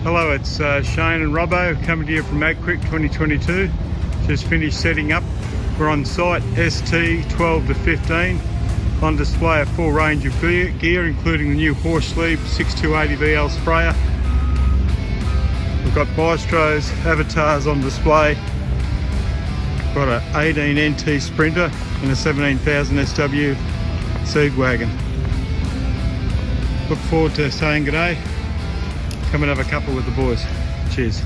Hello, it's Shane and Robbo coming to you from AgQuip 2022. Just finished setting up. We're on site ST12 to 15. On display a full range of gear including the new Horsch Leeb 6280 VL sprayer. We've got Maestro's avatars on display. Got an 18 NT Sprinter and a 17,000 SW seed wagon. Look forward to saying good day. Come and have a couple with the boys. Cheers.